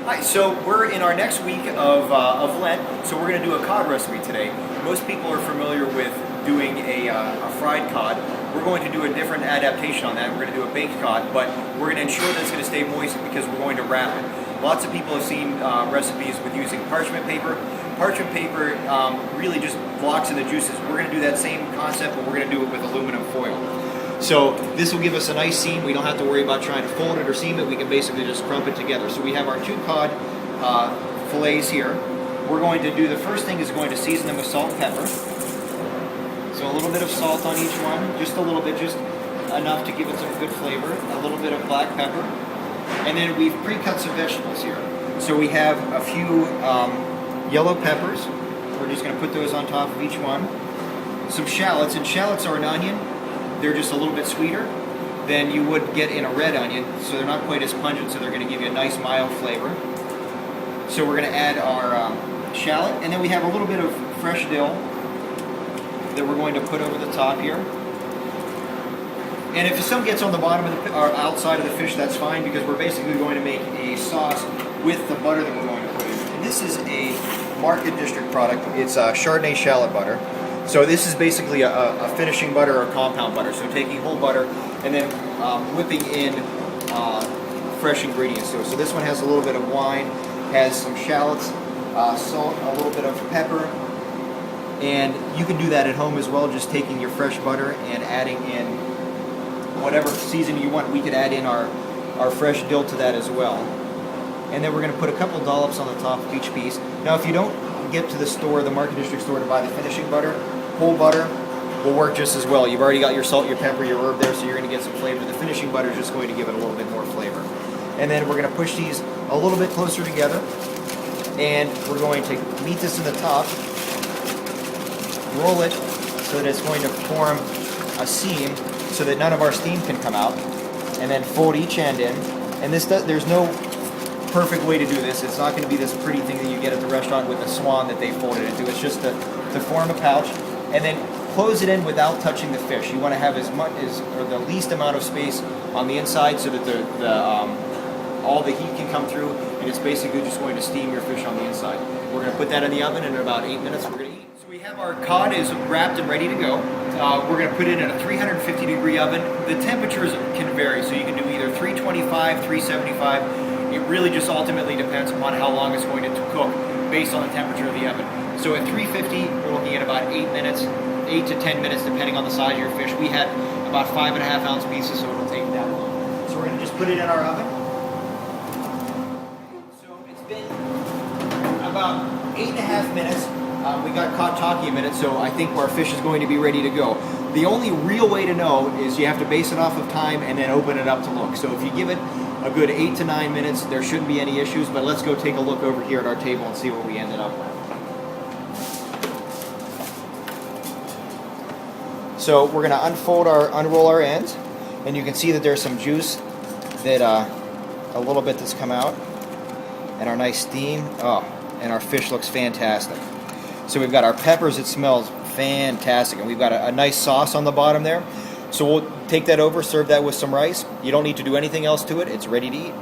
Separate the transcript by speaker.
Speaker 1: Hi, so we're in our next week of Lent, so we're going to do a cod recipe today. Most people are familiar with doing a fried cod. We're going to do a different adaptation on that. We're going to do a baked cod, but we're going to ensure that it's going to stay moist because we're going to wrap it. Lots of people have seen recipes with using parchment paper. Parchment paper really just blocks in the juices. We're going to do that same concept, but we're going to do it with aluminum foil. So this will give us a nice seam. We don't have to worry about trying to fold it or seam it. We can basically just crump it together. So we have our 2 cod fillets here. We're going to do, the first thing is going to season them with salt and pepper. So a little bit of salt on each one, just a little bit, just enough to give it some good flavor. A little bit of black pepper. And then we've pre-cut some vegetables here. So we have a few yellow peppers. We're just going to put those on top of each one. Some shallots, and shallots are an onion. They're just a little bit sweeter than you would get in a red onion, so they're not quite as pungent, so they're going to give you a nice mild flavor. So we're going to add our shallot, and then we have a little bit of fresh dill that we're going to put over the top here. And if some gets on the bottom of the or outside of the fish, that's fine, because we're basically going to make a sauce with the butter that we're going to put in. And this is a Market District product. It's Chardonnay shallot butter. So this is basically a finishing butter or compound butter. So taking whole butter and then whipping in fresh ingredients to it. So this one has a little bit of wine, has some shallots, salt, a little bit of pepper. And you can do that at home as well, just taking your fresh butter and adding in whatever seasoning you want. We could add in our fresh dill to that as well. And then we're going to put a couple dollops on the top of each piece. Now if you don't get to the store, the Market District store, to buy the finishing butter, whole butter will work just as well. You've already got your salt, your pepper, your herb there, so you're going to get some flavor. The finishing butter is just going to give it a little bit more flavor. And then we're going to push these a little bit closer together, and we're going to meet this in the top, roll it so that it's going to form a seam so that none of our steam can come out, and then fold each end in. And there's no perfect way to do this. It's not going to be this pretty thing that you get at the restaurant with a swan that they folded into. It's just to form a pouch, and then close it in without touching the fish. You want to have as much as, or the least amount of space on the inside so that all the heat can come through, and it's basically just going to steam your fish on the inside. We're going to put that in the oven, and in about 8 minutes we're going to eat. So we have our cod is wrapped and ready to go. We're going to put it in a 350-degree oven. The temperatures can vary, so you can do either 325, 375. It really just ultimately depends upon how long it's going to cook based on the temperature of the oven. So at 350, we're looking at about 8 minutes, 8 to 10 minutes, depending on the size of your fish. We had about 5.5 ounce pieces, so it'll take that long. So we're going to just put it in our oven. So it's been about 8.5 minutes. We got caught talking a minute, so I think our fish is going to be ready to go. The only real way to know is you have to base it off of time and then open it up to look. So if you give it a good 8 to 9 minutes, there shouldn't be any issues, but let's go take a look over here at our table and see what we ended up with. So we're going to unroll our ends, and you can see that there's some juice that a little bit that's come out, and our nice steam. Oh, and our fish looks fantastic. So we've got our peppers. It smells fantastic, and we've got a nice sauce on the bottom there. So we'll take that over, serve that with some rice. You don't need to do anything else to it. It's ready to eat.